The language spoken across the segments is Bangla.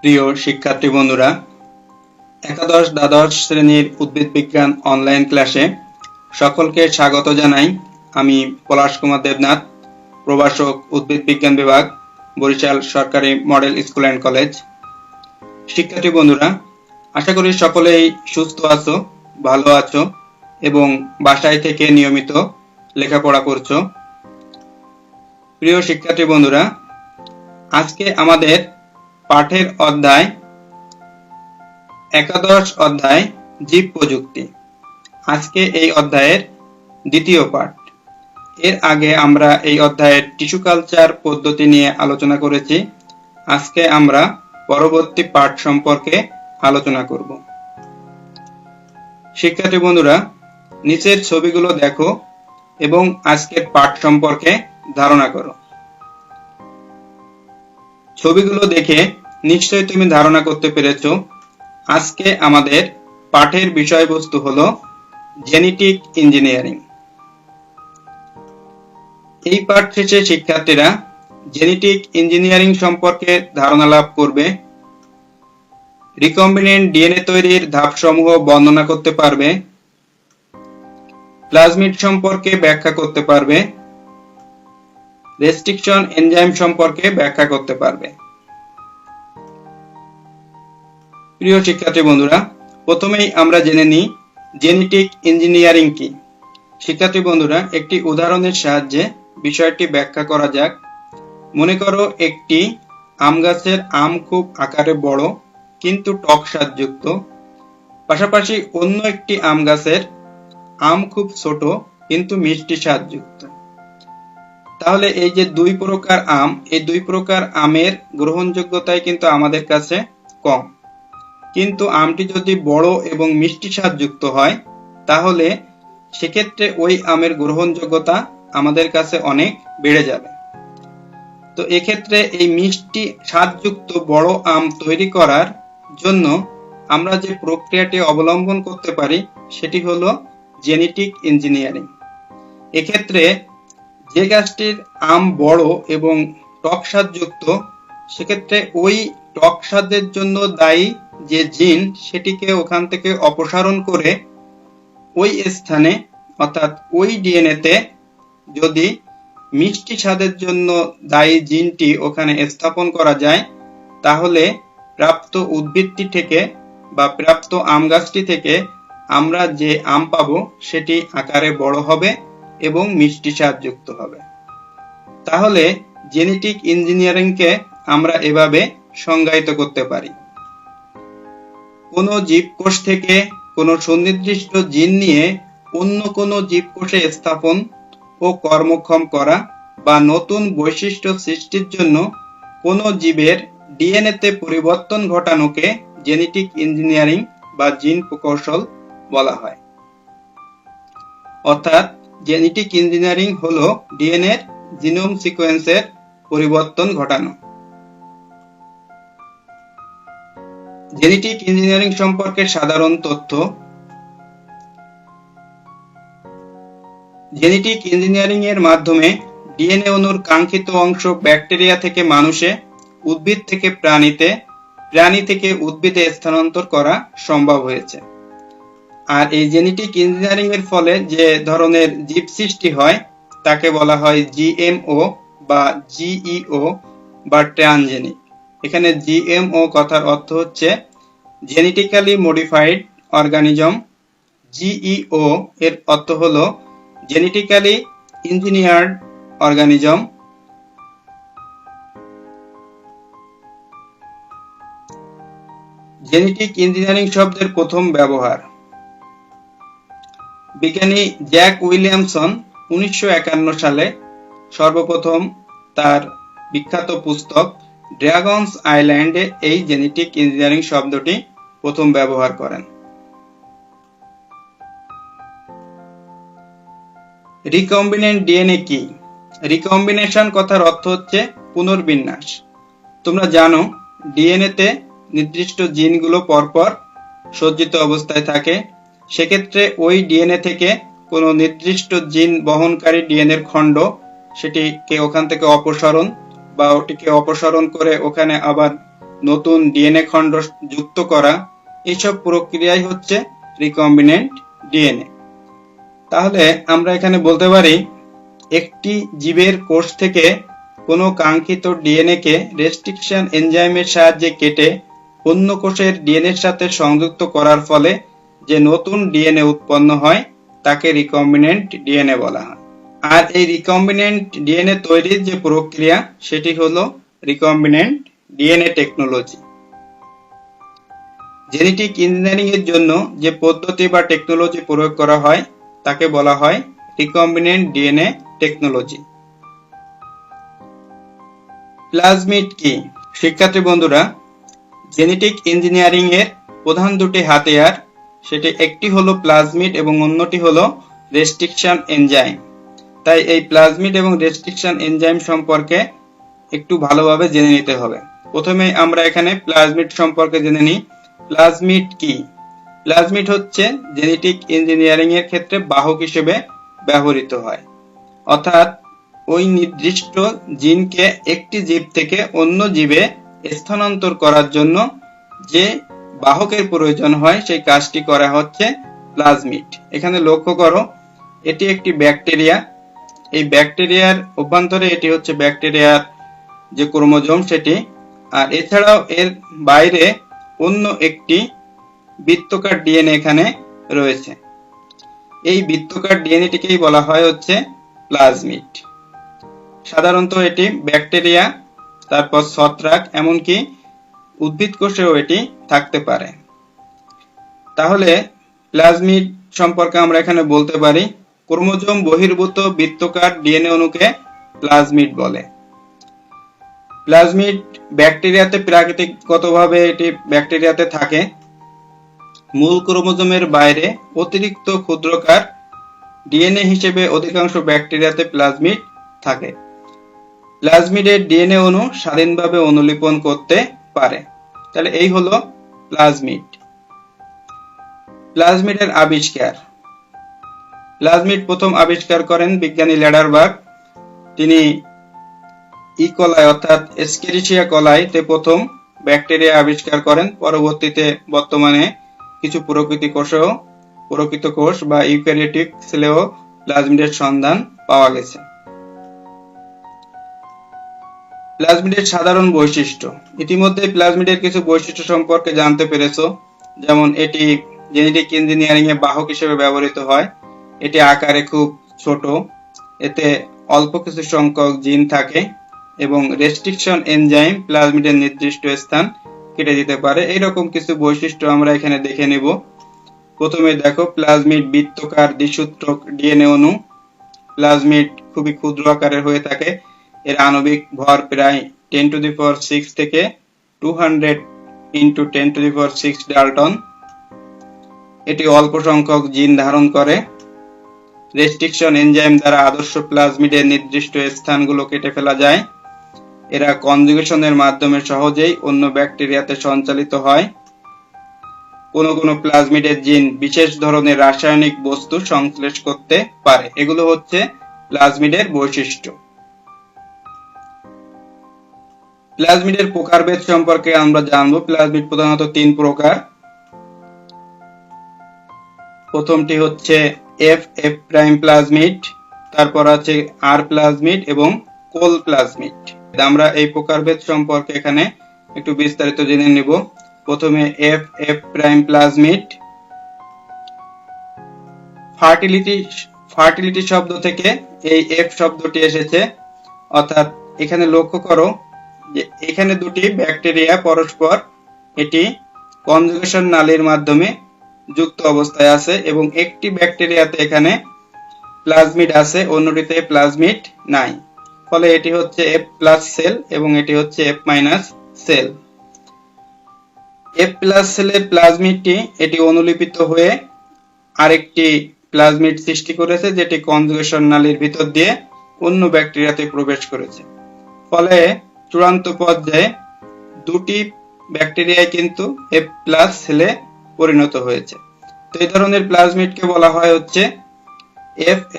প্রিয় শিক্ষার্থী বন্ধুরা, একাদশ দ্বাদশ শ্রেণীর উদ্ভিদ বিজ্ঞান অনলাইন ক্লাসে সকলকে স্বাগত জানাই। আমি পলাশ কুমার দেবনাথ, প্রভাষক, উদ্ভিদ বিজ্ঞান বিভাগ, বরিশাল সরকারি মডেল স্কুল অ্যান্ড কলেজ। শিক্ষার্থী বন্ধুরা, আশা করি সকলেই সুস্থ আছো, ভালো আছো এবং বাসায় থেকে নিয়মিত লেখাপড়া করছো। প্রিয় শিক্ষার্থী বন্ধুরা, আজকে আমাদের পাঠের অধ্যায় একাদশ অধ্যায় জীব প্রযুক্তি। আজকে এই অধ্যায়ের দ্বিতীয় পাঠ। এর আগে আমরা এই অধ্যায়ের টিস্যু কালচার পদ্ধতি নিয়ে আলোচনা করেছি। আজকে আমরা পরবর্তী পাঠ সম্পর্কে আলোচনা করব। শিক্ষার্থী বন্ধুরা, নিচের ছবিগুলো দেখো এবং আজকের পাঠ সম্পর্কে ধারণা করো। ছবিগুলো দেখে নিশ্চয়ই তুমি ধারণা করতে পেরেছো আজকে আমাদের পাঠের বিষয়বস্তু হলো জেনেটিক ইঞ্জিনিয়ারিং। এই পাঠ শেষে শিক্ষার্থীরা জেনেটিক ইঞ্জিনিয়ারিং সম্পর্কে ধারণা লাভ করবে, রিকম্বিনেন্ট ডিএনএ তৈরির ধাপসমূহ বর্ণনা করতে পারবে, প্লাজমিড সম্পর্কে ব্যাখ্যা করতে পারবে, রেস্ট্রিকশন এনজাইম সম্পর্কে ব্যাখ্যা করতে পারবে। প্রিয় শিক্ষার্থী বন্ধুরা, প্রথমেই আমরা জেনে নিই জেনেটিক ইঞ্জিনিয়ারিং কি। শিক্ষার্থী বন্ধুরা, একটি উদাহরণের সাহায্যে বিষয়টি ব্যাখ্যা করা যাক। মনে করো একটি আম গাছের আম খুব আকারে বড় কিন্তু টক স্বাদযুক্ত, পাশাপাশি অন্য একটি আম গাছের আম খুব ছোট কিন্তু মিষ্টি স্বাদযুক্ত। তাহলে এই যে দুই প্রকার আম, এই দুই প্রকার আমের গ্রহণযোগ্যতায় কিন্তু আমাদের কাছে কম। কিন্তু আমটি যদি বড় এবং মিষ্টি স্বাদযুক্ত হয় তাহলে সেক্ষেত্রে ওই আমের গ্রহণযোগ্যতা আমাদের কাছে অনেক বেড়ে যাবে। তো এক্ষেত্রে এই মিষ্টি স্বাদযুক্ত বড় আম তৈরি করার জন্য আমরা যে প্রক্রিয়াটি অবলম্বন করতে পারি সেটি হলো জেনেটিক ইঞ্জিনিয়ারিং। এক্ষেত্রে যে গাছটির আম বড় এবং টক স্বাদযুক্ত, সেক্ষেত্রে ওই টক স্বাদের জন্য দায়ী যে জিন সেটিকে ওখান থেকে অপসারণ করে ওই স্থানে অর্থাৎ ওই ডিএনএতে যদি মিষ্টি স্বাদের জন্য দায়ী জিনটি ওখানে স্থাপন করা যায় তাহলে প্রাপ্ত উদ্ভিদটি থেকে বা প্রাপ্ত আম গাছটি থেকে আমরা যে আম পাবো সেটি আকারে বড় হবে এবং মিষ্টি স্বাদযুক্ত হবে। তাহলে জেনেটিক ইঞ্জিনিয়ারিংকে আমরা এভাবে সংজ্ঞায়িত করতে পারি। কোনো জীবকোষ থেকে কোনো সুনির্দিষ্ট জিন নিয়ে অন্য কোনো জীবকোষে স্থাপন ও কর্মক্ষম করা বা নতুন বৈশিষ্ট্য সৃষ্টির জন্য কোনো জীবের ডিএনএতে পরিবর্তন ঘটানোকে জেনেটিক ইঞ্জিনিয়ারিং বা জিন প্রকৌশল বলা হয়। অর্থাৎ জেনেটিক ইঞ্জিনিয়ারিং হলো ডিএনএ জিনোম সিকোয়েন্সের পরিবর্তন ঘটানো। জেনেটিক ইঞ্জিনিয়ারিং সম্পর্কে সাধারণ তথ্য। জেনেটিক ইঞ্জিনিয়ারিং এর মাধ্যমে ডিএনএ অণুর কাঙ্ক্ষিত অংশ ব্যাকটেরিয়া থেকে মানুষে, উদ্ভিদ থেকে প্রাণীতে, প্রাণী থেকে উদ্ভিদে স্থানান্তর করা সম্ভব হয়েছে। আর এই জেনেটিক ইঞ্জিনিয়ারিং এর ফলে যে ধরনের জীব সৃষ্টি হয় তাকে বলা হয় জিএমও বা জিইও বা ট্রান্সজেনিক। এখানে জিএমও কথার অর্থ হচ্ছে জেনেটিক্যালি মডিফাইড অর্গানিজম, জিইও এর অর্থ হলো genetically engineered organism. Genetic engineering শব্দের প্রথম ব্যবহার বিজ্ঞানী জ্যাক উইলিয়ামসন 1951 সালে সর্বপ্রথম তার বিখ্যাত পুস্তক ড্রাগনস আইল্যান্ডে এই জেনেটিক ইঞ্জিনিয়ারিং শব্দটি প্রথম ব্যবহার করেন। রিকম্বিনেন্ট ডিএনএ কি? রিকম্বিনেশন কথার অর্থ হচ্ছে পুনর্বিন্যাস। তোমরা জানো ডিএনএ তে নির্দিষ্ট জিনগুলো পরপর সজ্জিত অবস্থায় থাকে। সেক্ষেত্রে ওই ডিএনএ থেকে কোনো নির্দিষ্ট জিন বহনকারী ডিএনএর খণ্ড সেটিকে ওখান থেকে অপসারণ বা ওটিকে অপসারণ করে ওখানে আবার নতুন ডিএনএ খণ্ড যুক্ত করা, এইসব প্রক্রিয়াই হচ্ছে রিকম্বিনেন্ট ডিএনএ। তাহলে আমরা এখানে বলতে পারি একটি জীবের কোষ থেকে কোনো কাঙ্ক্ষিত ডিএনএ কে রেস্ট্রিকশন এনজাইমের সাহায্যে কেটে অন্য কোষের ডিএনএর সাথে সংযুক্ত করার ফলে যে নতুন ডিএনএ উৎপন্ন হয় তাকে রিকম্বিনেন্ট ডিএনএ বলা হয়। আর এই রিকম্বিনেন্ট ডিএনএ তৈরির যে প্রক্রিয়া সেটি হলো recombinant DNA technology. Genetic engineering এর জন্য যে পদ্ধতি বা টেকনোলজি প্রয়োগ করা হয় তাকে বলা হয় রিকম্বিনেন্ট ডিএনএ টেকনোলজি। প্লাজমিড কি? শিক্ষার্থী বন্ধুরা, জেনেটিক ইঞ্জিনিয়ারিং এর প্রধান দুটি হাতিয়ার, সেটি একটি হলো প্লাজমিড এবং অন্যটি হলো রেস্ট্রিকশন এনজাইম। তাই এই প্লাজমিড এবং রেস্ট্রিকশন এনজাইম সম্পর্কে একটু ভালোভাবে জেনে নিতে হবে। প্রথমে আমরা এখানে প্লাজমিড সম্পর্কে জেনে নিই। প্লাজমিড কি? প্লাজমিড হচ্ছে জেনেটিক ইঞ্জিনিয়ারিং এর ক্ষেত্রে বাহক হিসেবে ব্যবহৃত হয়, অর্থাৎ ওই নির্দিষ্ট জিনকে একটি জীব থেকে অন্য জীবে স্থানান্তর করার জন্য যে বাহকের প্রয়োজন হয় সেই কাজটি করা হচ্ছে প্লাজমিড। এখানে লক্ষ্য করো, এটি একটি ব্যাকটেরিয়া। এই ব্যাকটেরিয়ার অভ্যন্তরে এটি হচ্ছে ব্যাকটেরিয়ার যে ক্রোমোজোম সেটি, আর এছাড়াও এর বাইরে অন্য একটি বৃত্তাকার ডিএনএ এখানে রয়েছে। এই বৃত্তাকার ডিএনএটিকেই বলা হয় হচ্ছে প্লাজমিড। সাধারণত এটি ব্যাকটেরিয়া, তারপর ছত্রাক, এমনকি উদ্ভিদ কোষেও এটি থাকতে পারে। তাহলে প্লাজমিড সম্পর্কে আমরা এখানে বলতে পারি ক্রোমোজোম বহির্ভূত বৃত্তাকার ডিএনএ অণুকে প্লাজমিড বলে। প্লাজমিড ব্যাকটেরিয়াতে প্রাকৃতিকগতভাবে এটি ব্যাকটেরিয়াতে থাকে। মূল ক্রোমোজোমের বাইরে অতিরিক্ত ক্ষুদ্রাকার ডিএনএ হিসেবে অধিকাংশ ব্যাকটেরিয়াতে প্লাজমিড থাকে। প্লাজমিডের ডিএনএ অণু স্বাধীনভাবে অনুলিপন করতে পারে। তাহলে এই হলো প্লাজমিড। প্লাজমিডের আবিষ্কার। প্লাজমিড প্রথম আবিষ্কার করেন বিজ্ঞানী ল্যাডারবার্গ। তিনি ইকোলাই অর্থাৎ এস্কেরিসিয়া কোলাইতে প্রথম ব্যাকটেরিয়া আবিষ্কার করেন। পরবর্তীতে বর্তমানে কিছু প্রকৃত কোষ বা ইউক্যারিওটিক সেলেও প্লাজমিডের সন্ধান পাওয়া গেছে। প্লাজমিডের সাধারণ বৈশিষ্ট্য। ইতিমধ্যে প্লাজমিডের কিছু বৈশিষ্ট্য সম্পর্কে জানতে পেরেছো, যেমন এটি জেনেটিক ইঞ্জিনিয়ারিং এ বাহক হিসেবে ব্যবহৃত হয়। এটি আকারে খুব ছোট, এতে অল্প কিছু সংখ্যক জিন থাকে এবং রেস্ট্রিকশন এনজাইম প্লাজমিডের নির্দিষ্ট স্থান কেটে দিতে পারে। এইরকম কিছু বৈশিষ্ট্য আমরা এখানে দেখে নেব। প্রথমে দেখো, প্লাজমিড বৃত্তাকার দ্বিসূত্রক ডিএনএ অণু। প্লাজমিড খুবই ক্ষুদ্র আকারের হয়ে থাকে। এর আণবিক ভর প্রায় 10⁶ থেকে 200 × 10⁶ ডাল্টন। এটি অল্প সংখ্যক জিন ধারণ করে। রেস্ট্রিকশন এনজাইম দ্বারা আদর্শ প্লাজমিডের নির্দিষ্ট স্থানগুলো কেটে ফেলা যায়। এরা কনজুগেশনের মাধ্যমে সহজেই অন্য ব্যাকটেরিয়াতে সঞ্চালিত হয়। কোনো প্লাজমিডের জিন বিশেষ ধরনের রাসায়নিক বস্তু সংশ্লেষ করতে পারে। এগুলো হচ্ছে প্লাজমিডের বৈশিষ্ট্য। প্লাজমিডের প্রকারভেদ সম্পর্কে আমরা জানবো। প্লাজমিড প্রধানত 3 প্রকার। প্রথমটি হচ্ছে এফ প্রাইম প্লাজমিড, তারপর আছে আর প্লাজমিড এবং কোল প্লাজমিড। আমরা এই প্রকারভেদ সম্পর্কে এখানে একটু বিস্তারিত জেনে নিব। প্রথমে এফ প্রাইম প্লাজমিড। ফার্টিলিটি শব্দ থেকে এই এফ শব্দটি এসেছে, অর্থাৎ এখানে লক্ষ্য করো যে এখানে দুটি ব্যাকটেরিয়া পরস্পর এটি কনজুগেশন নালীর মাধ্যমে যুক্ত অবস্থায় আছে এবং একটি ব্যাকটেরিয়াতে এখানে প্লাজমিড আছে, অন্যটিতে প্লাজমিড নাই। ফলে এটি হচ্ছে এফ প্লাস সেল এবং এটি হচ্ছে F minus cell. F plus সেলের প্লাজমিডটি এটি অনুলিপিত হয়ে আরেকটি প্লাজমিড সৃষ্টি করেছে, যেটি কনজুগেশন নালীর ভিতর দিয়ে অন্য ব্যাকটেরিয়াতে প্রবেশ করেছে। ফলে চূড়ান্ত পর্যায়ে দুটি ব্যাকটেরিয়ায় কিন্তু এফ প্লাস সেলে পরিণত হয়েছে। তো এই ধরনের প্লাজমিডকে বলা হয় হচ্ছে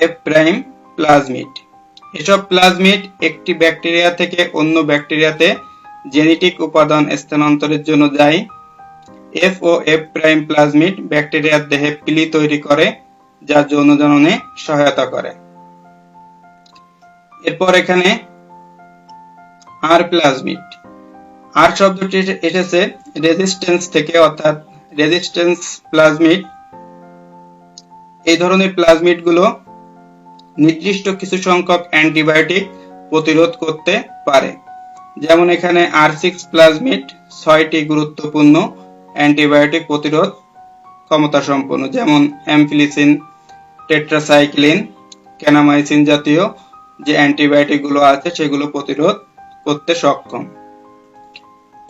এফ প্রাইম প্লাজমিড। এসব প্লাজমিড একটি ব্যাকটেরিয়া থেকে অন্য ব্যাকটেরিয়াতে জেনেটিক উপাদান স্থানান্তরের জন্য দায়ী। এফ ও এফ প্রাইম প্লাজমিড ব্যাকটেরিয়ার দেহে পিলি তৈরি করে যা যৌন জননে সহায়তা করে। এরপর এখানে আর প্লাজমিড, আর শব্দটি এসেছে রেজিস্ট্যান্স থেকে, অর্থাৎ রেজিস্ট্যান্স প্লাজমিড। এই ধরনের প্লাজমিড গুলো নির্দিষ্ট কিছু সংখ্যক অ্যান্টিবায়োটিক প্রতিরোধ করতে পারে। যেমন এখানে R6 প্লাজমিড 6টি গুরুত্বপূর্ণ অ্যান্টিবায়োটিক প্রতিরোধ ক্ষমতা সম্পন্ন, যেমন অ্যাম্ফিলিসিন, টেট্রাসাইক্লিন, ক্যানামাইসিন জাতীয় যে অ্যান্টিবায়োটিক গুলো আছে সেগুলো প্রতিরোধ করতে সক্ষম।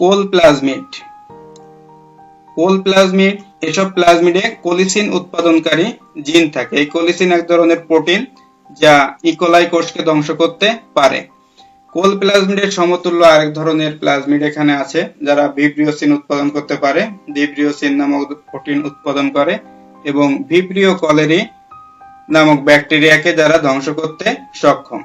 কোল প্লাজমিড, কোল প্লাজমিড, এসব প্লাজমিডে কোলিসিন উৎপাদনকারী জিন থাকে। এই কোলিসিন এক ধরনের প্রোটিন যা ইকোলাই কোষকে ধ্বংস করতে পারে। কোল প্লাজমিডের সমতুল্য আরেক ধরনের প্লাজমিড এখানে আছে যারা ভিব্রিওসিন উৎপাদন করতে পারে, ভিব্রিওসিন নামক প্রোটিন উৎপাদন করে এবং ভিব্রিও কলেরি নামক ব্যাকটেরিয়াকে যারা ধ্বংস করতে সক্ষম।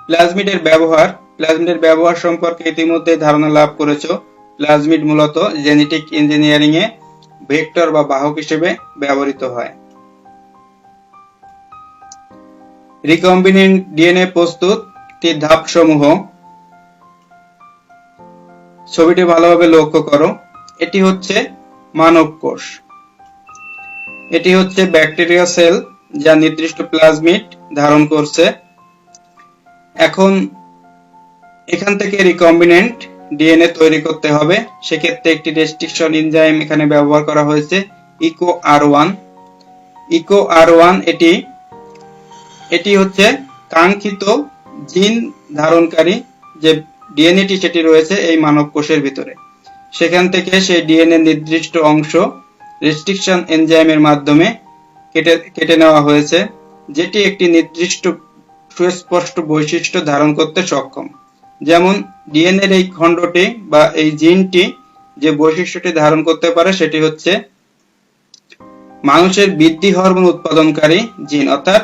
প্লাজমিডের ব্যবহার সম্পর্কে ইতিমধ্যে ধারণা লাভ করেছো। প্লাজমিড মূলত জেনেটিক ইঞ্জিনিয়ারিং এ ভেক্টর বা বাহক হিসেবে ব্যবহৃত হয়। রিকম্বিনেন্ট ডিএনএ প্রস্তুতির ধাপসমূহ ছবিটি ভালোভাবে লক্ষ্য করো। এটি হচ্ছে মানব কোষ, এটি হচ্ছে ব্যাকটেরিয়া সেল যা নির্দিষ্ট প্লাজমিড ধারণ করছে। এখন এখান থেকে রিকম্বিনেন্ট ডিএনএ তৈরি করতে হবে, সেক্ষেত্রে একটি রেস্ট্রিকশন এনজাইম এখানে ব্যবহার করা হয়েছে, ইকো-আর1। ইকো-আর1 এটি হচ্ছে কাঙ্ক্ষিত জিন ধারণকারী যে ডিএনএটি সেটি রয়েছে এই মানব কোষের ভিতরে। সেখান থেকে সেই ডিএনএ নির্দিষ্ট অংশ রেস্ট্রিকশন এনজাইমের মাধ্যমে কেটে নেওয়া হয়েছে, যেটি একটি নির্দিষ্ট সুস্পষ্ট বৈশিষ্ট্য ধারণ করতে সক্ষম। যেমন ডিএনএর এই খণ্ডটি বা এই জিনটি যে বৈশিষ্ট্যটি ধারণ করতে পারে সেটি হচ্ছে মানুষের বৃদ্ধি হরমোন উৎপাদনকারী জিন, অর্থাৎ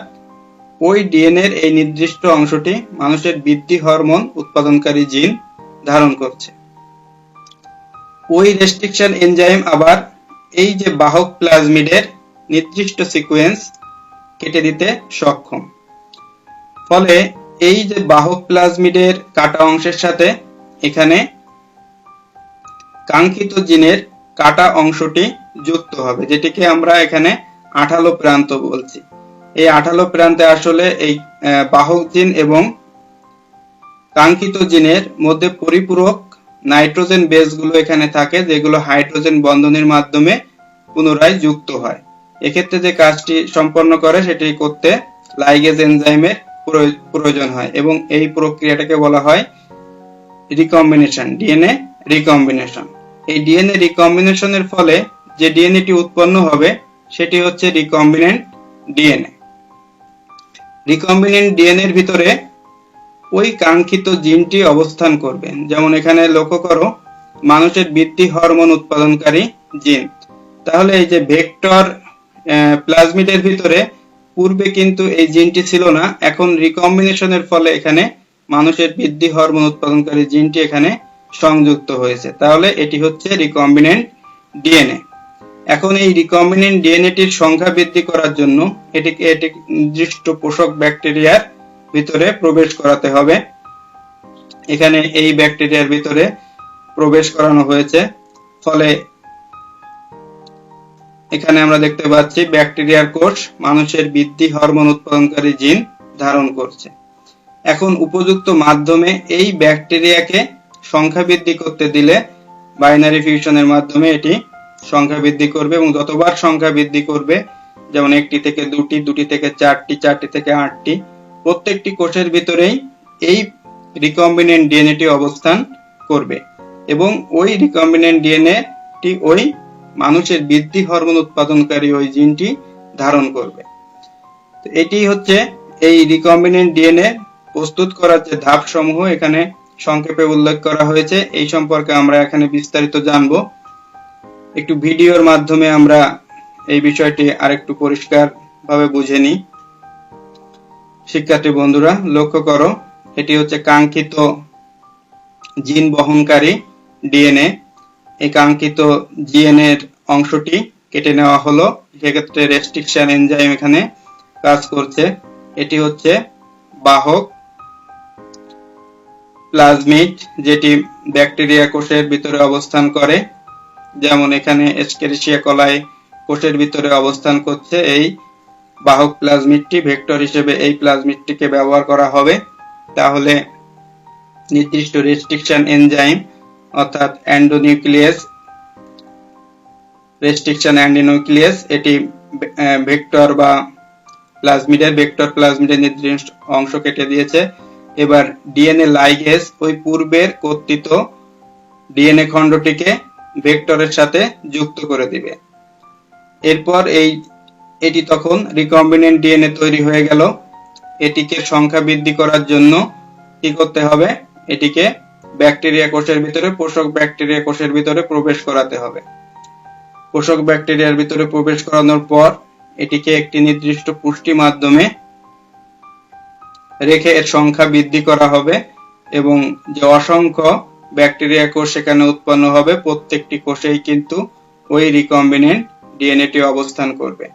ওই ডিএনএর এই নির্দিষ্ট অংশটি মানুষের বৃদ্ধি হরমোন উৎপাদনকারী জিন ধারণ করছে। ওই রেস্ট্রিকশন এনজাইম আবার এই যে বাহক প্লাজমিডের নির্দিষ্ট সিকোয়েন্স কেটে দিতে সক্ষম। ফলে এই যে বাহক প্লাজমিডের কাটা অংশের সাথে এখানে কাঙ্ক্ষিত জিনের কাটা অংশটি যুক্ত হবে, যেটিকে আমরা এখানে আঠালো প্রান্ত বলছি। এই আঠালো প্রান্তে আসলে এই বাহক জিন এবং কাঙ্ক্ষিত জিনের মধ্যে পরিপূরক নাইট্রোজেন বেসগুলো এখানে থাকে, যেগুলো হাইড্রোজেন বন্ধনের মাধ্যমে পুনরায় যুক্ত হয়। এক্ষেত্রে যে কাজটি সম্পন্ন করে সেটি করতে লাইগেজ এনজাইমের প্রয়োজন হয় এবং এই প্রক্রিয়াটাকে বলা হয় রিকম্বিনেশন, ডিএনএ রিকম্বিনেশন। এই ডিএনএ রিকম্বিনেশনের ফলে যে ডিএনএটি উৎপন্ন হবে সেটি হচ্ছে রিকম্বিনেন্ট ডিএনএ। রিকম্বিনেন্ট ডিএনএ এর ভিতরে ওই কাঙ্ক্ষিত জিনটি অবস্থান করবে। যেমন এখানে লক্ষ্য করো মানুষের বৃদ্ধি হরমোন উৎপাদনকারী জিন। তাহলে এই যে ভেক্টর প্লাজমিডের ভিতরে পূর্বে কিন্তু এই জিনটি ছিল না, এখন রিকম্বিনেশনের ফলে এখানে মানুষের বৃদ্ধি হরমোন উৎপাদনকারী জিনটি এখানে সংযুক্ত হয়েছে। তাহলে এটি হচ্ছে রিকম্বিনেন্ট ডিএনএ। এখন এই রিকম্বিনেন্ট ডিএনএটির সংখ্যা বৃদ্ধি করার জন্য এটিকে নির্দিষ্ট পোষক ব্যাকটেরিয়ার ভিতরে প্রবেশ করাতে হবে। এখানে এই ব্যাকটেরিয়ার ভিতরে প্রবেশ করানো হয়েছে, ফলে এখানে আমরা দেখতে পাচ্ছি ব্যাকটেরিয়ার কোষ মানুষের বৃদ্ধি হরমোন উৎপাদনকারী জিন ধারণ করছে। এখন উপযুক্ত মাধ্যমে এই ব্যাকটেরিয়াকে সংখ্যা বৃদ্ধি করতে দিলে বাইনারি ফিউশনের মাধ্যমে এটি সংখ্যা বৃদ্ধি করবে এবং যতবার সংখ্যা বৃদ্ধি করবে, যেমন 1টি থেকে 2টি, 2টি থেকে 4টি, 4টি থেকে 8টি, প্রত্যেকটি কোষের ভিতরেই এই রিকম্বিনেন্ট ডিএনএটি অবস্থান করবে এবং ওই রিকম্বিনেন্ট ডিএনএটি ওই মানুষের বৃদ্ধি হরমোন উৎপাদনকারী ওই জিনটি ধারণ করবে। তো এটি হচ্ছে এই রিকম্বিনেন্ট ডিএনএ প্রস্তুত করার যে ধাপ সমূহ এখানে সংক্ষেপে উল্লেখ করা হয়েছে। এই সম্পর্কে আমরা এখানে বিস্তারিত জানব। একটু ভিডিওর মাধ্যমে আমরা এই বিষয়টি আরেকটু পরিষ্কার ভাবে বুঝে নিই। শিক্ষার্থী বন্ধুরা লক্ষ্য করো, এটি হচ্ছে কাঙ্ক্ষিত জিন বহনকারী ডিএনএ। এই কাঙ্ক্ষিত জিএন এর অংশটি কেটে নেওয়া হলো, সেক্ষেত্রে রেস্ট্রিকশন এনজাইম এখানে কাজ করছে। এটি হচ্ছে বাহক প্লাজমিড, যেটি ব্যাকটেরিয়া কোষের ভিতরে অবস্থান করে, যেমন এখানে এস্কেরিসিয়া কোলাই কোষের ভিতরে অবস্থান করছে। এই বাহক প্লাজমিডটি ভেক্টর হিসেবে এই প্লাজমিডটিকে ব্যবহার করা হবে। তাহলে নির্দিষ্ট রেস্ট্রিকশন এনজাইম অর্থাৎ এন্ডোনিউক্লিয়াস রেস্ট্রিকশন অ্যান্টিনিউক্লিয়াস এটি ভেক্টর বা প্লাজমিডের নির্দিষ্ট অংশ কেটে দিয়েছে। এবার ডিএনএ লাইগেজ ওই পূর্বের কর্তৃত ডিএনএ খণ্ডটিকে ভেক্টরের সাথে যুক্ত করে দিবে। এরপর এটি তখন রিকম্বিনেন্ট ডিএনএ তৈরি হয়ে গেল। এটিকে সংখ্যা বৃদ্ধি করার জন্য কি করতে হবে? এটিকে ব্যাকটেরিয়া কোষের ভিতরে, পোষক ব্যাকটেরিয়া কোষের ভিতরে প্রবেশ করাতে হবে। পোষক ব্যাকটেরিয়ার ভিতরে প্রবেশ করানোর পর এটিকে একটি নির্দিষ্ট পুষ্টি মাধ্যমে রেখে এর সংখ্যা বৃদ্ধি করা হবে এবং যে অসংখ্য ব্যাকটেরিয়া কোষ সেখানে উৎপন্ন হবে, প্রত্যেকটি কোষেই কিন্তু ওই রিকম্বিনেন্ট ডিএনএটি অবস্থান করবে।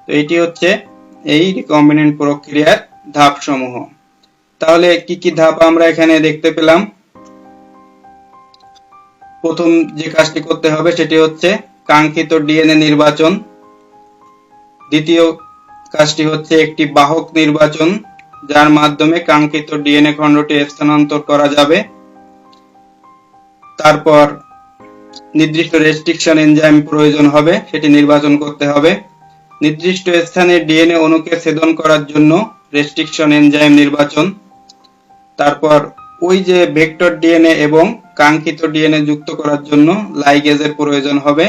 তো এটি হচ্ছে এই রিকম্বিনেন্ট প্রক্রিয়ার ধাপসমূহ। তাহলে কি কি ধাপ আমরা এখানে দেখতে পেলাম? প্রথম যে কাজটি করতে হবে সেটি হচ্ছে কাঙ্ক্ষিত ডিএনএ নির্বাচন। দ্বিতীয় কাজটি হচ্ছে একটি বাহক নির্বাচন, যার মাধ্যমে কাঙ্ক্ষিত ডিএনএ খণ্ডটি স্থানান্তর করা যাবে। তারপর নির্দিষ্ট রেস্ট্রিকশন এনজাইম প্রয়োজন হবে, সেটি নির্বাচন করতে হবে। নির্দিষ্ট স্থানে ডিএনএ অণুকে ছেদন করার জন্য রেস্ট্রিকশন এনজাইম নির্বাচন। তারপর ওই যে ভেক্টর ডিএনএ এবং কাঙ্ক্ষিত ডিএনএ যুক্ত করার জন্য লাইগেজের প্রয়োজন হবে,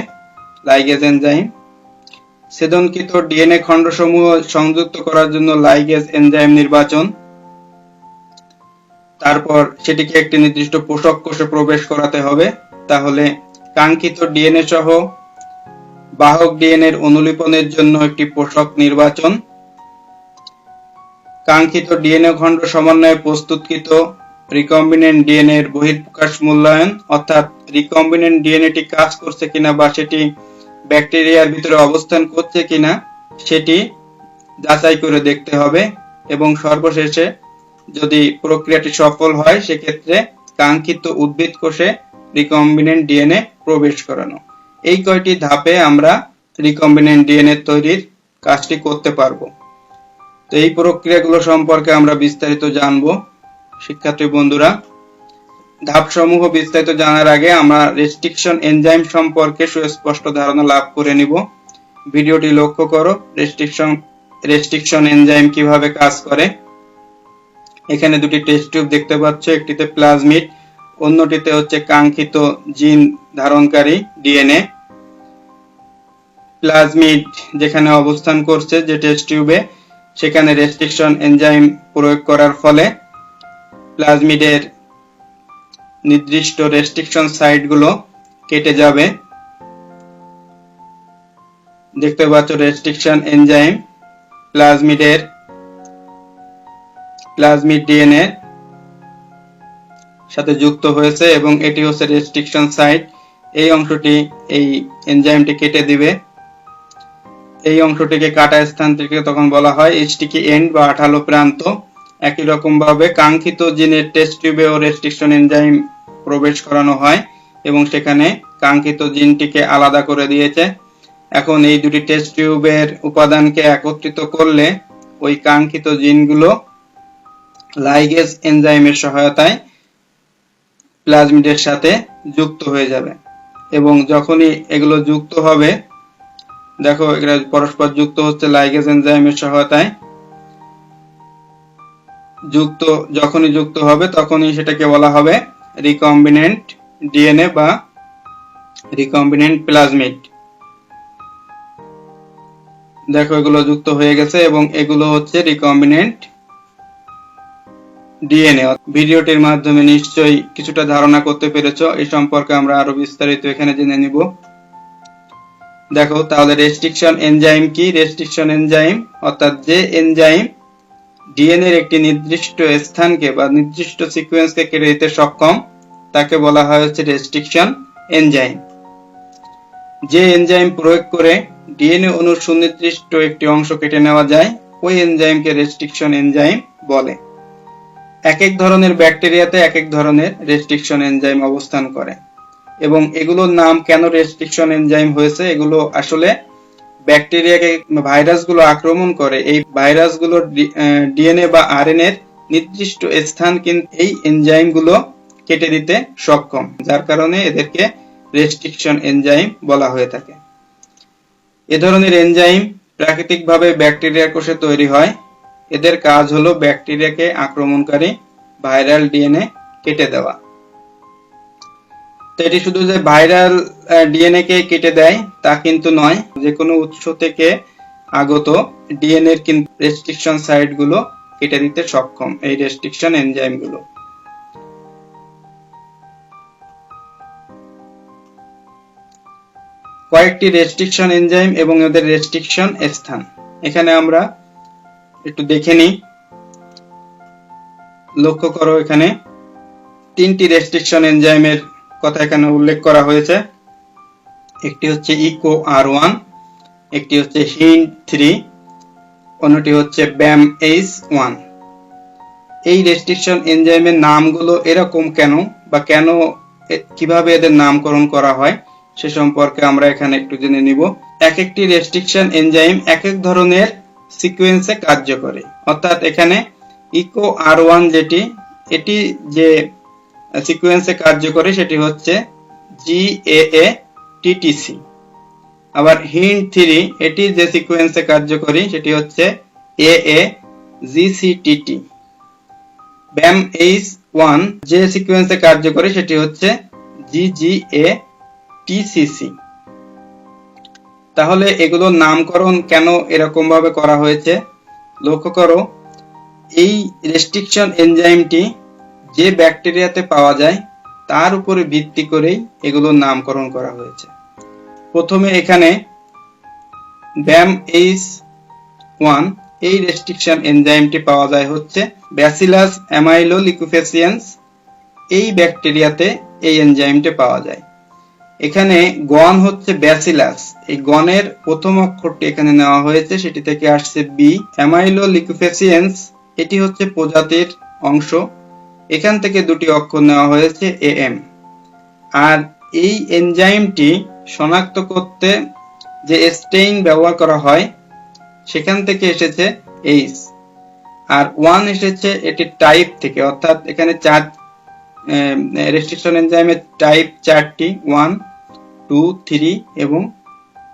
লাইগেজ এনজাইম। ছেদনকৃত ডিএনএ খণ্ডসমূহ সংযুক্ত করার জন্য লাইগেজ এনজাইম নির্বাচন। তারপর সেটিকে একটি নির্দিষ্ট পোষক কোষে প্রবেশ করাতে হবে। তাহলে কাঙ্ক্ষিত ডিএনএ সহ বাহক ডিএনএর অনুলিপনের জন্য একটি পোষক নির্বাচন। কাঙ্ক্ষিত ডিএনএ খণ্ড সমন্বয়ে প্রস্তুতকৃত রিকম্বিনেন্ট ডিএনএ এর বহিঃপ্রকাশ মূল্যায়ন, অর্থাৎ রিকম্বিনেন্ট ডিএনএটি কাজ করছে কিনা বা সেটি ব্যাকটেরিয়ার ভিতরে অবস্থান করছে কিনা সেটি যাচাই করে দেখতে হবে এবং সর্বশেষে যদি প্রক্রিয়াটি সফল হয় সেক্ষেত্রে কাঙ্ক্ষিত উদ্ভিদ কোষে রিকম্বিনেন্ট ডিএনএ প্রবেশ করানো। এই কয়টি ধাপে আমরা রিকম্বিনেন্ট ডিএনএ তৈরির কাজটি করতে পারবো। তো এই প্রক্রিয়াগুলো সম্পর্কে আমরা বিস্তারিত জানবো। শিক্ষার্থী বন্ধুরা, ধাপসমূহ বিস্তারিত জানার আগে আমরা রেস্ট্রিকশন এনজাইম সম্পর্কে সুস্পষ্ট ধারণা লাভ করে নিব। ভিডিওটি লক্ষ্য করো, রেস্ট্রিকশন এনজাইম কিভাবে কাজ করে। এখানে দুটি টেস্ট টিউব দেখতে পাচ্ছ, একটিতে প্লাজমিড, অন্যটিতে হচ্ছে কাঙ্ক্ষিত জিন ধারণকারী ডিএনএ। প্লাজমিড যেখানে অবস্থান করছে যে টেস্ট টিউবে, সেখানে রেস্ট্রিকশন এনজাইম প্রয়োগ করার ফলে প্লাজমিডের নির্দিষ্ট রেস্ট্রিকশন সাইটগুলো কেটে যাবে। দেখতে পাচ্ছ রেস্ট্রিকশন এনজাইম প্লাজমিড ডিএনএ সাথে যুক্ত হয়েছে এবং এটি হচ্ছে রেস্ট্রিকশন সাইট। এই অংশটি এই এনজাইমটি কেটে দিবে। এই অংশটিকে কাটা স্থানটিকে তখন বলা হয় স্টিকি এন্ড বা আঠালো প্রান্ত। একই রকম ভাবে কাঙ্ক্ষিত জিনের টেস্ট টিউবেও রেস্ট্রিকশন এনজাইম প্রবেশ করানো হয় এবং সেখানে কাঙ্ক্ষিত জিনটিকে আলাদা করে দিয়েছে। এখন এই দুটি টেস্ট টিউবের উপাদানকে একত্রিত করলে ওই কাঙ্ক্ষিত জিনগুলো লাইগেজ এনজাইমের সহায়তায় প্লাজমিডের সাথে যুক্ত হয়ে যাবে এবং যখনই এগুলো যুক্ত হবে, দেখো এগুলো পরস্পর যুক্ত হচ্ছে লাইগেজ এনজাইমের সহায়তায়। যখনই যুক্ত হবে তখনই সেটাকে বলা হবে রিকম্বিনেন্ট ডিএনএ বা রিকম্বিনেন্ট প্লাজমিড। দেখো এগুলো যুক্ত হয়ে গেছে এবং এগুলো হচ্ছে রিকম্বিনেন্ট ডিএনএ। ভিডিওটির মাধ্যমে নিশ্চয়ই কিছুটা ধারণা করতে পেরেছো। এই সম্পর্কে আমরা আরো বিস্তারিত এখানে জেনে নিব। দেখো তাহলে রেস্ট্রিকশন এনজাইম কি? রেস্ট্রিকশন এনজাইম অর্থাৎ যে এনজাইম ডিএনএ এর একটি নির্দিষ্ট স্থানকে বা নির্দিষ্ট সিকোয়েন্সকে কেটে দিতে সক্ষম তাকে বলা হয় হচ্ছে রেস্ট্রিকশন এনজাইম। যে এনজাইম প্রয়োগ করে ডিএনএ অণুর সুনির্দিষ্ট একটি অংশ কেটে নেওয়া যায় ওই এনজাইমকে রেস্ট্রিকশন এনজাইম বলে। এক এক ধরনের ব্যাকটেরিয়াতে এক এক ধরনের রেস্ট্রিকশন এনজাইম অবস্থান করে এবং এগুলোর নাম কেন রেস্ট্রিকশন এনজাইম হয়েছে, এগুলো আসলে ব্যাকটেরিয়াকে ভাইরাসগুলো আক্রমণ করে এই ভাইরাসগুলোর ডিএনএ বা আরএনএ এর নির্দিষ্ট স্থান কিন্তু এই এনজাইমগুলো কেটে দিতে সক্ষম, যার কারণে এদেরকে রেস্ট্রিকশন এনজাইম বলা হয়ে থাকে। এ ধরনের এনজাইম প্রাকৃতিকভাবে ব্যাকটেরিয়া কোষে তৈরি হয়। এদের কাজ হলো ব্যাকটেরিয়াকে আক্রমণকারী ভাইরাল ডিএনএ কেটে দেওয়া। তো এটি শুধু যে ভাইরাল ডিএনএ কে কেটে দেয় তা কিন্তু নয়, যে কোনো উৎস থেকে আগত ডিএনএ এর কিন্তু রেস্ট্রিকশন সাইট গুলো কেটে দিতে সক্ষম এই রেস্ট্রিকশন এনজাইম গুলো। কয়েকটি রেস্ট্রিকশন এনজাইম এবং এদের রেস্ট্রিকশন স্থান এখানে আমরা একটু দেখে নিই। লক্ষ্য করো, এখানে তিনটি রেস্ট্রিকশন এনজাইমের কথা এখানে উল্লেখ করা হয়েছে। একটি হচ্ছে EcoR1, একটি হচ্ছে HindIII, অন্যটি হচ্ছে BAMH1। এই রেস্ট্রিকশন এনজাইমের নামগুলো এরকম কেন বা কিভাবে এদের নামকরণ করা হয় সে সম্পর্কে আমরা এখানে একটু জেনে নিব। এক একটি রেস্ট্রিকশন এনজাইম এক এক ধরনের সিকোয়েন্সে কার্য করে, অর্থাৎ এখানে EcoR1 এটি যে সিকোয়েন্সে কার্য করে সেটি হচ্ছে GAA-TTC। আবার HindIII এটি যে সিকোয়েন্সে কার্যকরী সেটি হচ্ছে AA-GCTT। BAMH1 যে সিকোয়েন্সে কার্যকরী সেটি হচ্ছে GGA-TCC। তাহলে এগুলোর নামকরণ কেন এরকম ভাবে করা হয়েছে? লক্ষ্য করো, এই রেস্ট্রিকশন এনজাইমটি যে ব্যাকটেরিয়াতে পাওয়া যায় তার উপরে ভিত্তি করেই এগুলোর নামকরণ করা হয়েছে। প্রথমে এখানে BAMH1 এই রেস্ট্রিকশন এনজাইমটি পাওয়া যায় হচ্ছে ব্যাসিলাস অ্যামাইলোলিকুফেসিয়েন্স, এই ব্যাকটেরিয়াতে এই এনজাইমটি পাওয়া যায়। এখানে গণ হচ্ছে ব্যাসিলাস, এই গণের প্রথম অক্ষরটি এখানে নেওয়া হয়েছে, সেটি থেকে আসছে বি। অ্যামাইলোলিকুফেসিয়েন্স এটি হচ্ছে প্রজাতির অংশ, এখান থেকে দুটি অক্ষর নেওয়া হয়েছে AM। আর এই এনজাইমটি শনাক্ত করতে যে স্টেইন ব্যবহার করা হয় সেখান থেকে এসেছে H, আর 1 এসেছে এটি টাইপ থেকে, অর্থাৎ এখানে চার রেস্ট্রিকশন এনজাইমের টাইপ চারটি, 1, 2, 3 এবং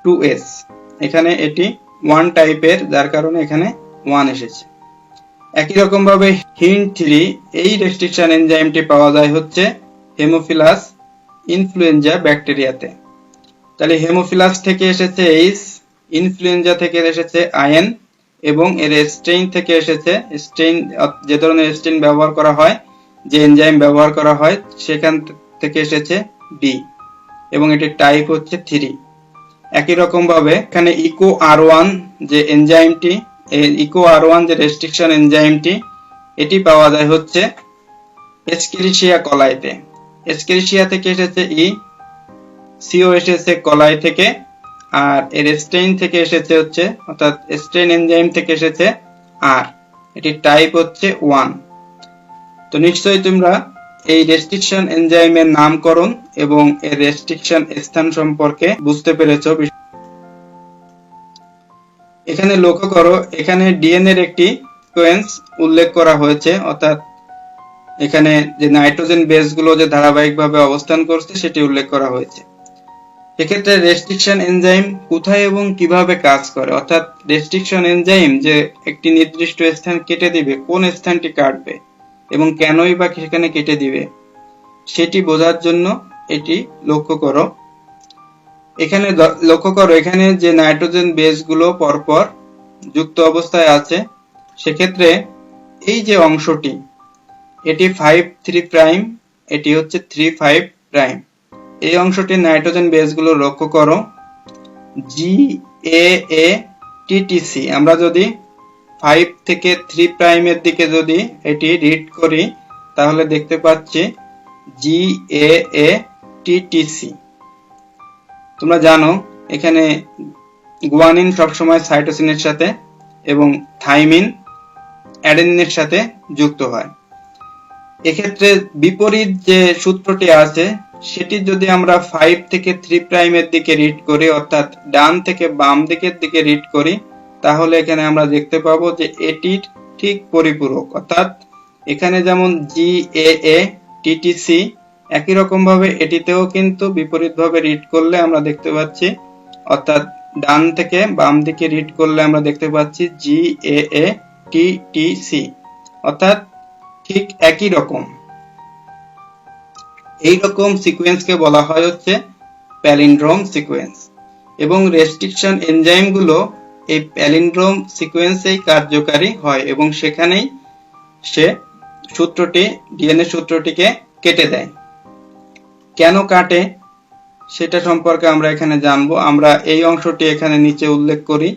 2S। এখানে এটি 1 টাইপের, যার কারণে এখানে 1 এসেছে। একই রকম ভাবে HindIII এই রেস্ট্রিকশন এনজাইমটি পাওয়া যায় হচ্ছে হেমোফিলাস ইনফ্লুয়েঞ্জা ব্যাকটেরিয়াতে। তাহলে হেমোফিলাস থেকে এসেছে H, ইনফ্লুয়েঞ্জা থেকে এসেছে IN এবং এর স্টেইন থেকে এসেছে স্টেইন, যে ধরনের স্টেইন ব্যবহার করা হয়, যে এনজাইম ব্যবহার করা হয় সেখান থেকে এসেছে B এবং এটির টাইপ হচ্ছে 3। একই রকম ভাবে এখানে EcoR1 যে এনজাইমটি, EcoR1 যে রেস্ট্রিকশন এনজাইমটি, এটি পাওয়া যায় হচ্ছে এস্কেরিশিয়া কলাইতে। এস্কেরিশিয়া থেকে এসেছে E, CO এসেছে কলাই থেকে, আর এর স্টেইন থেকে এসেছে হচ্ছে, অর্থাৎ স্টেইন এনজাইম থেকে এসেছে R, এটির টাইপ হচ্ছে 1। তো নিশ্চয়ই তোমরা এই রেস্ট্রিকশন এনজাইমের নামকরণ এবং এর রেস্ট্রিকশন স্থান সম্পর্কে বুঝতে পেরেছো। এখানে লক্ষ্য করো, এখানে ডিএনএ এর একটি সিকোয়েন্স উল্লেখ করা হয়েছে, অর্থাৎ এখানে যে নাইট্রোজেন বেস গুলো যে ধারাবাহিকভাবে অবস্থান করছে সেটি উল্লেখ করা হয়েছে। এক্ষেত্রে রেস্ট্রিকশন এনজাইম কোথায় এবং কিভাবে কাজ করে, অর্থাৎ রেস্ট্রিকশন এনজাইম যে একটি নির্দিষ্ট স্থান কেটে দিবে, কোন স্থানটি কাটবে এবং কেনই বা সেখানে কেটে দিবে সেটি বোঝার জন্য এটি লক্ষ্য করো। এখানে লক্ষ্য করো, এখানে যে নাইট্রোজেন বেস গুলো পরপর যুক্ত অবস্থায় আছে, সেক্ষেত্রে এই যে অংশটি এটি 5-3', এটি হচ্ছে 3-5'। এই অংশটি নাইট্রোজেন বেস গুলো লক্ষ্য করো GAA-TTC। আমরা যদি 5 থেকে 3 প্রাইমের দিকে যদি এটি রিড করি তাহলে দেখতে পাচ্ছি GAATTC। তোমরা জানো এখানে গুয়ানিন সবসময় সাইটোসিনের সাথে এবং থাইমিন অ্যাডেনিনের সাথে যুক্ত হয়। এক্ষেত্রে বিপরীত যে সূত্রটি আছে সেটি যদি আমরা 5 থেকে 3 প্রাইমের দিকে রিড করি, অর্থাৎ ডান থেকে বাম দিকের দিকে রিড করি, তাহলে এখানে আমরা দেখতে পাবো যে এটির ঠিক পরিপূরক, অর্থাৎ এখানে যেমন GAATTC একই রকম ভাবে এটিতেও কিন্তু বিপরীতভাবে রিড করলে আমরা দেখতে পাচ্ছি, অর্থাৎ ডান থেকে বাম দিকে রিড করলে আমরা দেখতে পাচ্ছি GAATTC, অর্থাৎ ঠিক একই রকম। এই রকম সিকোয়েন্সকে বলা হয় হচ্ছে প্যালিন্ড্রোম সিকোয়েন্স, এবং রেস্ট্রিকশন এনজাইম গুলো এই প্যালিন্ড্রোম সিকোয়েন্সেই কার্যকারী হয় এবং সেখানেই সে ডিএনএ সূত্রটিকে কেটে দেয়। কেন কাটে সেটা সম্পর্কে আমরা এখানে জানবো। আমরা এই অংশটি এখানে নিচে উল্লেখ করি,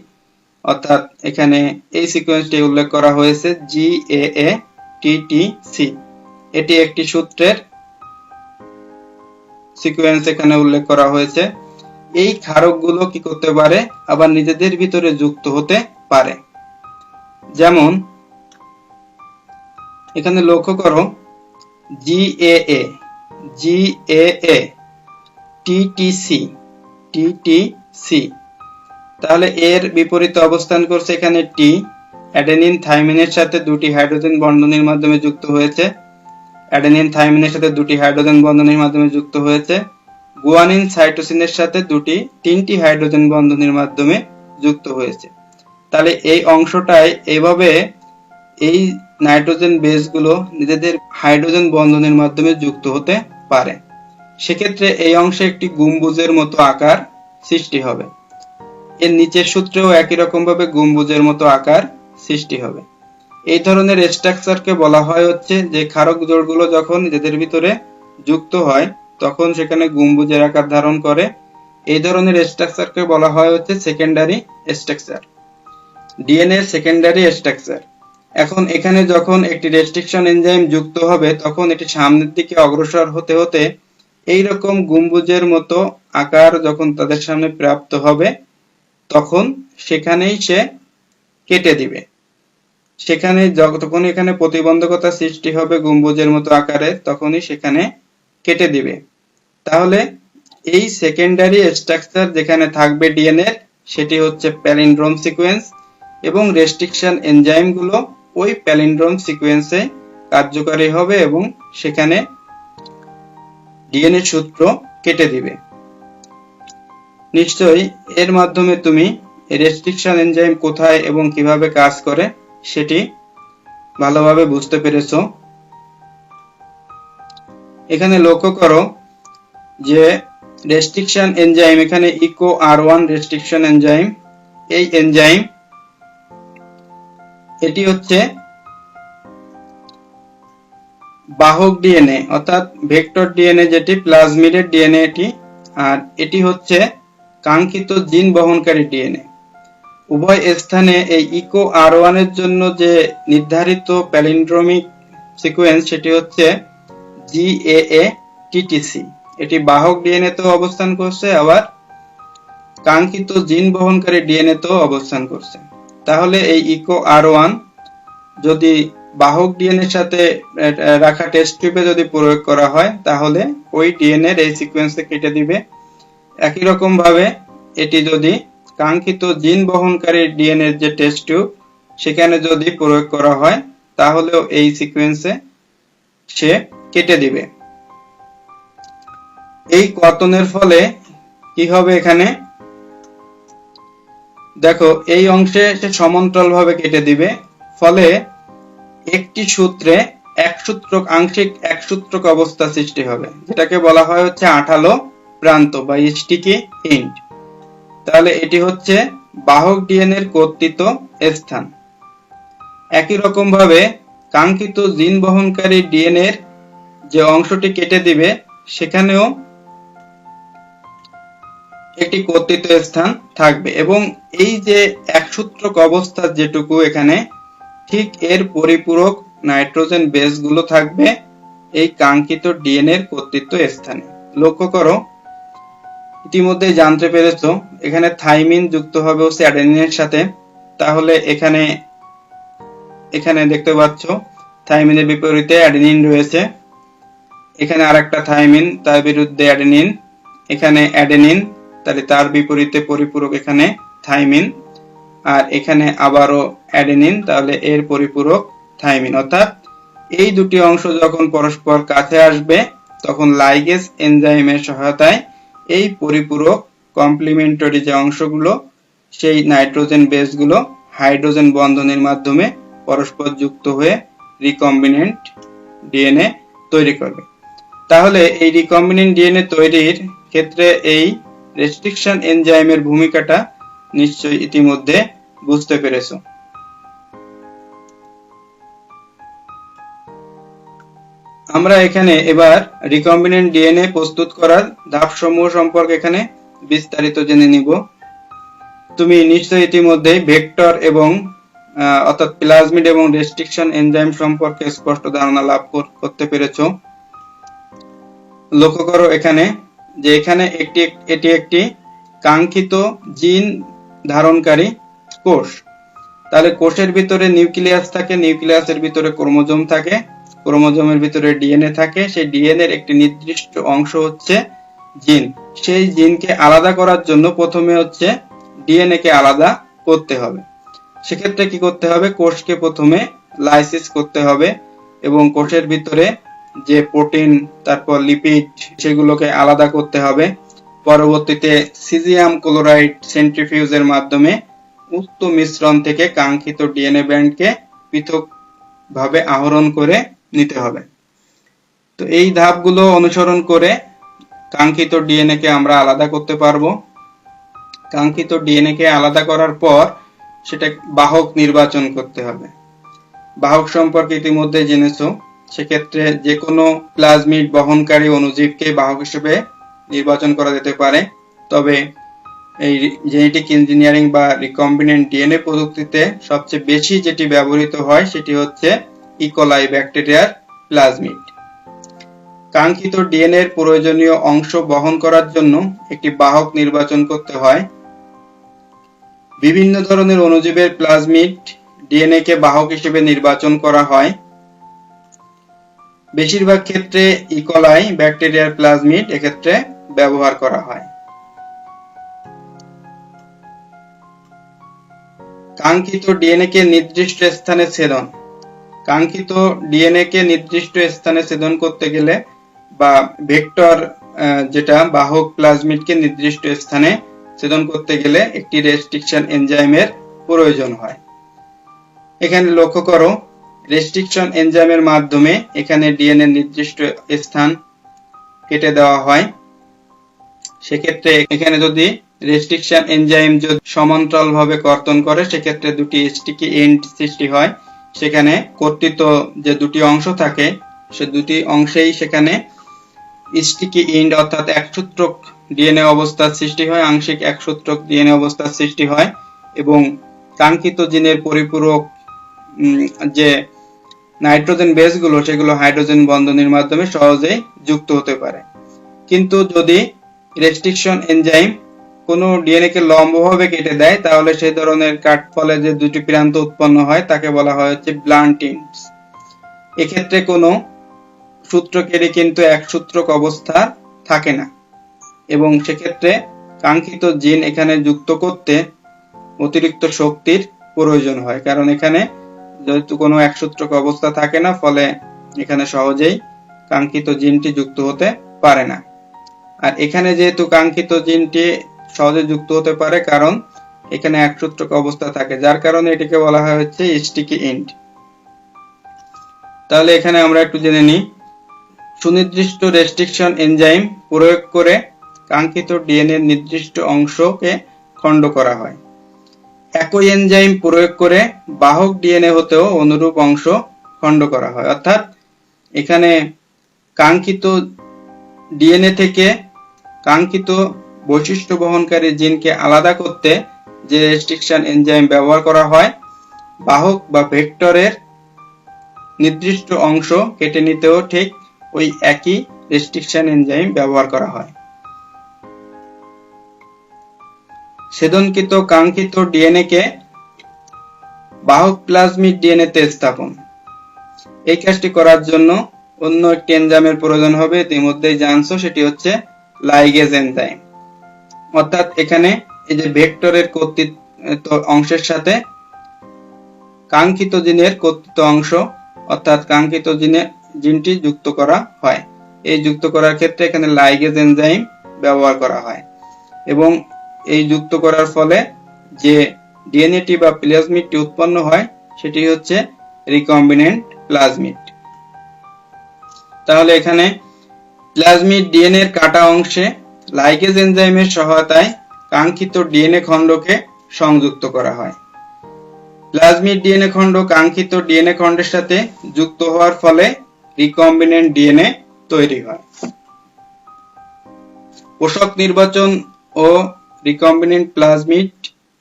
অর্থাৎ এখানে এই সিকোয়েন্সটি উল্লেখ করা হয়েছে GAATTC। এটি একটি সূত্রের সিকোয়েন্স এখানে উল্লেখ করা হয়েছে। এই ক্ষারকগুলো কি করতে পারে, আবার নিজেদের ভিতরে যুক্ত হতে পারে। যেমন এখানে লক্ষ্য করো GAATTC, তাহলে এর বিপরীতে অবস্থান করছে এখানে T, অ্যাডেনিন থাইমিনের সাথে দুটি হাইড্রোজেন বন্ধনের মাধ্যমে যুক্ত হয়েছে, অ্যাডেনিন থাইমিনের সাথে দুটি হাইড্রোজেন বন্ধনের মাধ্যমে যুক্ত হয়েছে, গুয়ানিন সাইটোসিনের সাথে তিনটি হাইড্রোজেন বন্ধনের মাধ্যমে যুক্ত হয়েছে। তাহলে এই অংশটায় এইভাবে এই নাইট্রোজেন বেসগুলো নিজেদের হাইড্রোজেন বন্ধনের মাধ্যমে যুক্ত হতে পারে। সেক্ষেত্রে এই অংশে একটি গম্বুজের মতো আকার সৃষ্টি হবে। এর নিচের সূত্রেও একই রকম ভাবে গম্বুজের মতো আকার সৃষ্টি হবে। এই ধরনের স্ট্রাকচারকে বলা হয় হচ্ছে যে ক্ষারক জোড়গুলো যখন নিজেদের ভিতরে যুক্ত হয় তখন সেখানে গম্বুজের আকার ধারণ করে। এই ধরনের স্ট্রাকচারকে বলা হয় হচ্ছে secondary structure, DNA secondary structure. এখন এখানে যখন একটি রেস্ট্রিকশন এনজাইম যুক্ত হবে তখন এটি সামনের দিকে অগ্রসর হতে হতে এই রকম গম্বুজের মতো আকার যখন তাদের সামনে প্রাপ্ত হবে তখন সেখানেই সে কেটে দিবে। সেখানে যখন এখানে প্রতিবন্ধকতা সৃষ্টি হবে গম্বুজের মতো আকারে তখনই সেখানে কেটে দিবে। তাহলে এই সেকেন্ডারি স্ট্রাকচার যেখানে থাকবে ডিএনএ সেটি হচ্ছে প্যালিন্ড্রোম সিকোয়েন্স, এবং রেস্ট্রিকশন এনজাইম গুলো ওই প্যালিন্ড্রোম সিকোয়েন্সে কার্যকারী হবে এবং সেখানে ডিএনএ সূত্র কেটে দিবে। নিশ্চয়ই এর মাধ্যমে তুমি রেস্ট্রিকশন এনজাইম কোথায় এবং কিভাবে কাজ করে সেটি ভালোভাবে বুঝতে পেরেছো। এখানে লক্ষ্য করো যে রেস্ট্রিকশন এনজাইম, এখানে ইকো R1 রেস্ট্রিকশন এনজাইম, এই এনজাইম এটি হচ্ছে বাহক ডিএনএ অর্থাৎ ভেক্টর ডিএনএ, যেটি প্লাজমিডের ডিএনএ এটি, আর এটি হচ্ছে কাঙ্ক্ষিত জিন বহনকারী ডিএনএ। উভয় স্থানে এই ইকো R1 এর জন্য যে নির্ধারিত প্যালিন্ড্রোমিক সিকোয়েন্স সেটি হচ্ছে GAATTC। এটি বাহক ডিএনএ তেও অবস্থান করছে, আবার কাঙ্ক্ষিত জিন বহনকারী ডিএনএ তেও অবস্থান করছে। তাহলে এই ইকো R1 যদি বাহক ডিএনএ এর সাথে রাখা টেস্ট টিউবে যদি প্রয়োগ করা হয় তাহলে ওই ডিএনএ এর এই সিকোয়েন্সে কেটে দিবে। একই রকম ভাবে এটি যদি কাঙ্ক্ষিত জিন বহনকারী ডিএনএ এর যে টেস্ট টিউব সেখানে যদি প্রয়োগ করা হয় তাহলেও এই সিকোয়েন্সে সে কেটে দিবে। এই কর্তনের ফলে কি হবে, এখানে দেখো এই অংশে সে সমান্তরালভাবে কেটে দিবে, ফলে একটি সূত্রে আংশিক একসূত্রক অবস্থা সৃষ্টি হবে, যেটাকে বলা হয় হচ্ছে আঠালো প্রান্ত বা স্টিকি এন্ড। তাহলে এটি হচ্ছে বাহক ডিএনএ এর কর্তৃত স্থান। একই রকম ভাবে কাঙ্ক্ষিত জিন বহনকারী ডিএনএ এর যে অংশটি কেটে দিবে সেখানেও একটি কর্তৃত স্থান থাকবে, এবং এই যে একসূত্রক অবস্থা যেটুকু এখানে ঠিক এর পরিপূরক নাইট্রোজেন বেসগুলো থাকবে এই কাঙ্ক্ষিত ডিএনএ এর কর্তৃত্ব স্থানে। লক্ষ্য করো, ইতিমধ্যে জানতে পেরেছো এখানে থাইমিন যুক্ত হবে হচ্ছে অ্যাডেনিনের সাথে। তাহলে এখানে দেখতে পাচ্ছ থাইমিনের বিপরীতে অ্যাডেনিন রয়েছে, এখানে আরেকটা থাইমিন, তার বিরুদ্ধে অ্যাডেনিন, এখানে অ্যাডেনিন, তাহলে তার বিপরীতে পরিপূরক এখানে থাইমিন, আর এখানে আবারও অ্যাডেনিন, তাহলে এর পরিপূরক থাইমিন। অর্থাৎ এই দুটি অংশ যখন পরস্পর কাছে আসবে তখন লাইগেজ এনজাইমের সহায়তায় এই পরিপূরক কমপ্লিমেন্টারি যে অংশগুলো সেই নাইট্রোজেন বেসগুলো হাইড্রোজেন বন্ধনের মাধ্যমে পরস্পর যুক্ত হয়ে রিকম্বিনেন্ট ডিএনএ তৈরি করবে। তাহলে এই রিকম্বিনেন্ট ডিএনএ তৈরির ক্ষেত্রে এই রেস্ট্রিকশন এনজাইমের ভূমিকাটা নিশ্চয়ই ইতিমধ্যে বুঝতে পেরেছো। আমরা এখানে এবার রিকম্বিনেন্ট ডিএনএ প্রস্তুত করার ধাপসমূহ সম্পর্কে এখানে বিস্তারিত জেনে নিব। তুমি নিশ্চয়ই ইতিমধ্যে ভেক্টর এবং অর্থাৎ প্লাজমিড এবং রেস্ট্রিকশন এনজাইম সম্পর্কে স্পষ্ট ধারণা লাভ করতে পেরেছো। লক্ষ্য করো এখানে যে এখানে এটি একটি কাঙ্ক্ষিত জিন ধারণকারী কোষ। তাহলে কোষের ভিতরে নিউক্লিয়াস থাকে, নিউক্লিয়াসের ভিতরে ক্রোমোজোম থাকে, ক্রোমোজোমের ভিতরে ডিএনএ থাকে, সেই ডিএনএ এর একটি নির্দিষ্ট অংশ হচ্ছে জিন। সেই জিনকে আলাদা করার জন্য প্রথমে হচ্ছে ডিএনএ কে আলাদা করতে হবে। সেক্ষেত্রে কি করতে হবে, কোষকে প্রথমে লাইসিস করতে হবে এবং কোষের ভিতরে যে প্রোটিন তারপর লিপিড সেগুলোকে আলাদা করতে হবে। পরবর্তীতে সিজিয়াম ক্লোরাইড সেন্ট্রিফিউজের মাধ্যমে উক্ত মিশ্রণ থেকে কাঙ্ক্ষিত ডিএনএ ব্যান্ডকে পৃথক ভাবে আহরণ করে নিতে হবে। তো এই ধাপগুলো অনুসরণ করে কাঙ্ক্ষিত ডিএনএ কে আমরা আলাদা করতে পারবো। কাঙ্ক্ষিত ডিএনএ কে আলাদা করার পর সেটা বাহক নির্বাচন করতে হবে। বাহক সম্পর্কে ইতিমধ্যে জেনেছো, সেক্ষেত্রে যে কোনো প্লাজমিড বহনকারী অণুজীবকে বাহক হিসেবে নির্বাচন করা যেতে পারে। তবে এই জেনেটিক ইঞ্জিনিয়ারিং বা রিকম্বিনেন্ট ডিএনএ প্রযুক্তিতে সবচেয়ে বেশি যেটি ব্যবহৃত হয় সেটি হচ্ছে ইকোলাই ব্যাকটেরিয়ার প্লাজমিড। কাঙ্ক্ষিত ডিএনএ এর প্রয়োজনীয় অংশ বহন করার জন্য একটি বাহক নির্বাচন করতে হয়। বিভিন্ন ধরনের অণুজীবের প্লাজমিড ডিএনএ কে বাহক হিসেবে নির্বাচন করা হয়। বেশিরভাগ ক্ষেত্রে ইকোলাই ব্যাকটেরিয়ার প্লাজমিড এক্ষেত্রে ব্যবহার করা হয়। কাঙ্ক্ষিত ডিএনএ কে নির্দিষ্ট স্থানে ছেদন। কাঙ্ক্ষিত ডিএনএ কে নির্দিষ্ট স্থানে ছেদন করতে গেলে বা ভেক্টর যেটা বাহক প্লাজমিডকে নির্দিষ্ট স্থানে ছেদন করতে গেলে একটি রেস্ট্রিকশন এনজাইমের প্রয়োজন হয়। এখানে লক্ষ্য করো, রেস্ট্রিকশন এনজাইমের মাধ্যমে এখানে ডিএনএ নির্দিষ্ট স্থান কেটে দেওয়া হয়। সেক্ষেত্রে এখানে যদি রেস্ট্রিকশন এনজাইম যদি সমান্তরালভাবে কর্তন করে সেক্ষেত্রে দুটি স্টিকি এন্ড সৃষ্টি হয়। সেখানে কর্তৃত যে দুটি অংশ থাকে সে দুটি অংশেই সেখানে স্টিকি এন্ড অর্থাৎ একসূত্রক ডিএনএ অবস্থার সৃষ্টি হয়, আংশিক একসূত্রক ডিএনএ অবস্থার সৃষ্টি হয় এবং কাঙ্ক্ষিত জিনের পরিপূরক যে নাইট্রোজেন বেসগুলো সেগুলো হাইড্রোজেন বন্ধনের মাধ্যমে সহজেই যুক্ত হতে পারে। কিন্তু যদি রেস্ট্রিকশন এনজাইম কোনো ডিএনএ কে লম্বভাবে কেটে দেয় তাহলে সেই ধরনের কাট ফলে যে দুটি প্রান্ত উৎপন্ন হয় তাকে বলা হয় হচ্ছে ব্লান্ট এন্ডস। এক্ষেত্রে কোনো সূত্রকেরই কিন্তু একসূত্রক অবস্থা থাকে না এবং সেক্ষেত্রে কাঙ্ক্ষিত জিন এখানে যুক্ত করতে অতিরিক্ত শক্তির প্রয়োজন হয়, কারণ এখানে যেহেতু কোনো একসূত্রক অবস্থা থাকে না ফলে এখানে সহজেই কাঙ্ক্ষিত জিনটি যুক্ত হতে পারে না। আর এখানে যেহেতু কাঙ্ক্ষিত জিনটি সহজে যুক্ত হতে পারে কারণ এখানে একসূত্রক অবস্থা থাকে, যার কারণে এটিকে বলা হয় হচ্ছে স্টিকি এন্ড। তাহলে এখানে আমরা একটু জেনে নিই, সুনির্দিষ্ট রেস্ট্রিকশন এনজাইম প্রয়োগ করে কাঙ্ক্ষিত ডিএনএ নির্দিষ্ট অংশকে খণ্ড করা হয়। একই এনজাইম প্রয়োগ করে বাহক ডিএনএ হতেও অনুরূপ অংশ খণ্ড করা হয়। অর্থাৎ এখানে কাঙ্ক্ষিত ডিএনএ থেকে কাঙ্ক্ষিত বৈশিষ্ট্য বহনকারী জিনকে আলাদা করতে যে রেস্ট্রিকশন এনজাইম ব্যবহার করা হয় বাহক বা ভেক্টরের নির্দিষ্ট অংশ কেটে নিতেও ঠিক ওই একই রেস্ট্রিকশন এনজাইম ব্যবহার করা হয়। ছেদনকৃত কাঙ্ক্ষিত ডিএনএ কে বাহক প্লাজমিড ডিএনএ তে স্থাপন। এই কাজটি করার জন্য অন্য একটি এনজাইমের প্রয়োজন হবে, ইতিমধ্যেই জানছো, সেটি হচ্ছে লাইগেজ এনজাইম। অর্থাৎ এখানে এই যে ভেক্টরের কর্তৃত্ব অংশের সাথে কাঙ্ক্ষিত জিনের কর্তৃত্ব অংশ অর্থাৎ কাঙ্ক্ষিত জিনটি যুক্ত করা হয়। এই যুক্ত করার ক্ষেত্রে এখানে লাইগেজ এনজাইম ব্যবহার করা হয় এবং এই যুক্ত করার ফলে যে ডিএনএটি বা প্লাজমিডটি উৎপন্ন হয় সেটি হচ্ছে রিকম্বিনেন্ট প্লাজমিড। তাহলে এখানে প্লাজমিড ডিএনএ এর কাটা অংশে লাইগেজ এনজাইমের সহায়তায় কাঙ্ক্ষিত ডিএনএ খণ্ডকে সংযুক্ত করা হয়। প্লাজমিড ডিএনএ খণ্ড কাঙ্ক্ষিত ডিএনএ খণ্ডের সাথে যুক্ত হওয়ার ফলে রিকম্বিনেন্ট ডিএনএ তৈরি হয়। পোষক নির্বাচন ও রিকম্বিনেন্ট প্লাজমিড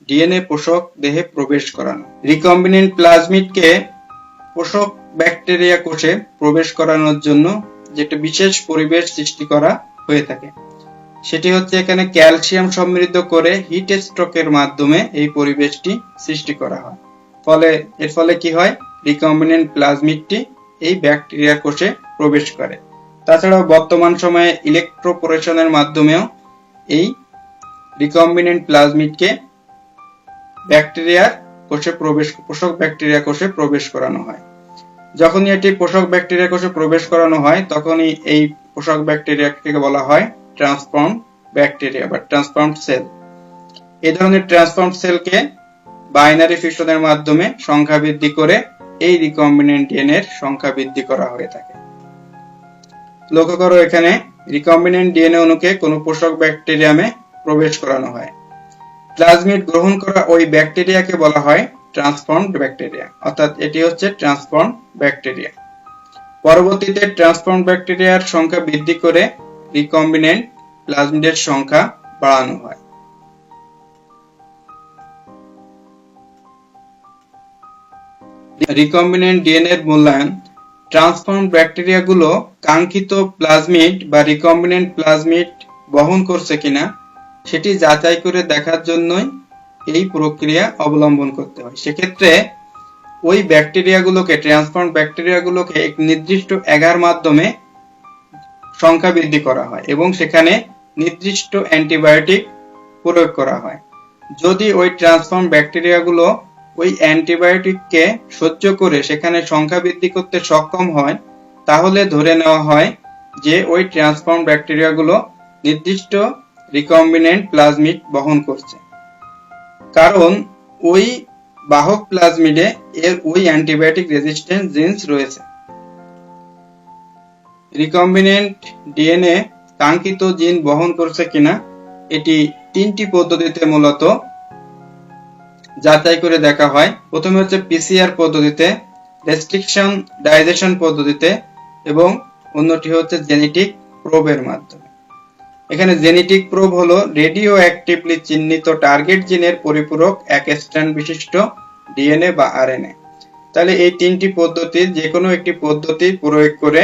ডিএনএ পোষক দেহে প্রবেশ করানো। রিকম্বিনেন্ট প্লাজমিডকে পোষক ব্যাকটেরিয়া কোষে প্রবেশ করানোর জন্য যেটা বিশেষ পরিবেশ সৃষ্টি করা হয়ে থাকে সেটি হচ্ছে এখানে ক্যালসিয়াম সমৃদ্ধ করে হিট স্ট্রোকের মাধ্যমে এই পরিবেশটি সৃষ্টি করা হয়। এর ফলে কি হয়, রিকম্বিনেন্ট প্লাজমিডটি এই ব্যাকটেরিয়া কোষে প্রবেশ করে। তাছাড়াও বর্তমান সময়ে ইলেকট্রোপোরেশনের মাধ্যমেও এই রিকম্বিনেন্ট প্লাজমিডকে পোষক ব্যাকটেরিয়া কোষে প্রবেশ করানো হয়। যখনই এটি পোষক ব্যাকটেরিয়া কোষে প্রবেশ করানো হয় তখনই এই পোষক ব্যাকটেরিয়াকে বলা হয় ট্রান্সফর্ম ব্যাকটেরিয়া বা ট্রান্সফর্ম সেল। এই ধরনের ট্রান্সফর্ম সেলকে বাইনারি ফিউশনের মাধ্যমে সংখ্যা বৃদ্ধি করে এই রিকম্বিনেন্ট ডিএনএ এর সংখ্যা বৃদ্ধি করা হয়ে থাকে। লক্ষ্য করো, এখানে রিকম্বিনেন্ট ডিএনএ অণুকে কোনো পোষক ব্যাকটেরিয়ামে প্রবেশ করানো হয়। প্লাজমিড গ্রহণ করা ওই ব্যাকটেরিয়াকে বলা হয় ট্রান্সফর্মড ব্যাকটেরিয়া, অর্থাৎ এটি হচ্ছে ট্রান্সফর্ম ব্যাকটেরিয়া। পরবর্তীতে ট্রান্সফর্ম ব্যাকটেরিয়ার সংখ্যা বৃদ্ধি করে রিকম্বিনেন্ট প্লাজমিডের সংখ্যা বাড়ানো হয়। রিকম্বিনেন্ট ডিএনএ এর মূল্যায়ন। ট্রান্সফর্ম ব্যাকটেরিয়াগুলো কাঙ্ক্ষিত প্লাজমিড বা রিকম্বিনেন্ট প্লাজমিড বহন করছে কিনা সেটি যাচাই করে দেখার জন্যই এই প্রক্রিয়া অবলম্বন করতে হয়। সেক্ষেত্রে ওই ট্রান্সফর্ম ব্যাকটেরিয়াগুলোকে এক নির্দিষ্ট এগার মাধ্যমে সংখ্যা বৃদ্ধি করা হয় এবং সেখানে নির্দিষ্ট অ্যান্টিবায়োটিক প্রয়োগ করা হয়। যদি ওই ট্রান্সফর্ম ব্যাকটেরিয়াগুলো ওই অ্যান্টিবায়োটিককে সহ্য করে সেখানে সংখ্যা বৃদ্ধি করতে সক্ষম হয় তাহলে ধরে নেওয়া হয় যে ওই ট্রান্সফর্ম ব্যাকটেরিয়াগুলো নির্দিষ্ট রিকম্বিনেন্ট প্লাজমিড বহন করছে, কারণ ওই বাহক প্লাজমিডে এর ওই অ্যান্টিবায়োটিক রেজিস্ট্যান্স জিনস রয়েছে। রিকম্বিনেন্ট ডিএনএ কাঙ্ক্ষিত জিন বহন করছে কিনা এটি তিনটি পদ্ধতিতে মূলত যাচাই করে দেখা হয়। প্রথমে হচ্ছে পিসিআর পদ্ধতিতে, রেস্ট্রিকশন ডাইজেশন পদ্ধতিতে এবং অন্যটি হচ্ছে জেনেটিক প্রোবের মাধ্যমে। এখানে জেনেটিক প্রোব হলো রেডিও অ্যাক্টিভলি চিহ্নিত টার্গেট জিনের পরিপূরক এক স্ট্র্যান্ড বিশিষ্ট ডিএনএ বা আরএনএ। তাহলে এই তিনটি পদ্ধতির যে কোনো একটি পদ্ধতি প্রয়োগ করে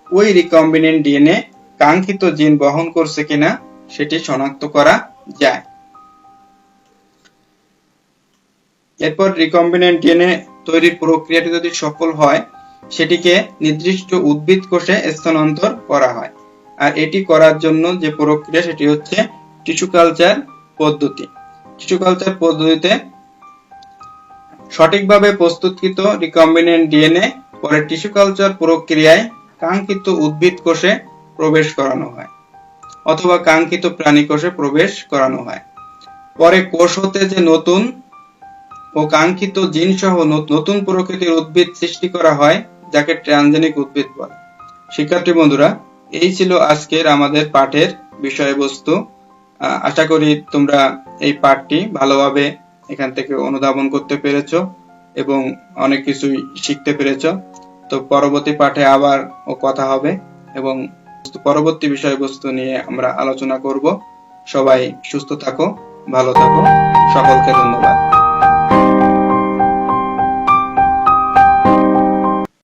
ওই রিকম্বিনেন্ট ডিএনএ কাঙ্ক্ষিত জিন বহন করছে কিনা সেটি শনাক্ত করা যায়। এরপর রিকম্বিনেন্ট ডিএনএ তৈরির প্রক্রিয়াটি যদি সফল হয় সেটিকে নির্দিষ্ট উদ্ভিদ কোষে স্থানান্তর করা হয়। আর এটি করার জন্য যে প্রক্রিয়া সেটি হচ্ছে টিস্যু কালচার পদ্ধতি। টিস্যু কালচার পদ্ধতিতে সঠিকভাবে প্রস্তুতকৃত রিকম্বিনেন্ট ডিএনএ পরে টিস্যু কালচার প্রক্রিয়ায় কাঙ্ক্ষিত উদ্ভিদ কোষে প্রবেশ করানো হয় অথবা কাঙ্ক্ষিত প্রাণী কোষে প্রবেশ করানো হয়। পরে কোষ হতে যে নতুন ও কাঙ্ক্ষিত জিন সহ নতুন প্রকৃতির উদ্ভিদ সৃষ্টি করা হয় যাকে ট্রানজেনিক উদ্ভিদ বলে। শিক্ষার্থী বন্ধুরা, এই ছিল আজকের আমাদের পাঠের বিষয়বস্তু। আশা করি তোমরা এই পাঠটি ভালোভাবে এখান থেকে অনুধাবন করতে পেরেছো এবং অনেক কিছুই শিখতে পেরেছো। তো পরবর্তী পাঠে আবার কথা হবে এবং পরবর্তী বিষয়বস্তু নিয়ে আমরা আলোচনা করব। সবাই সুস্থ থাকো, ভালো থাকো, সকলকে ধন্যবাদ।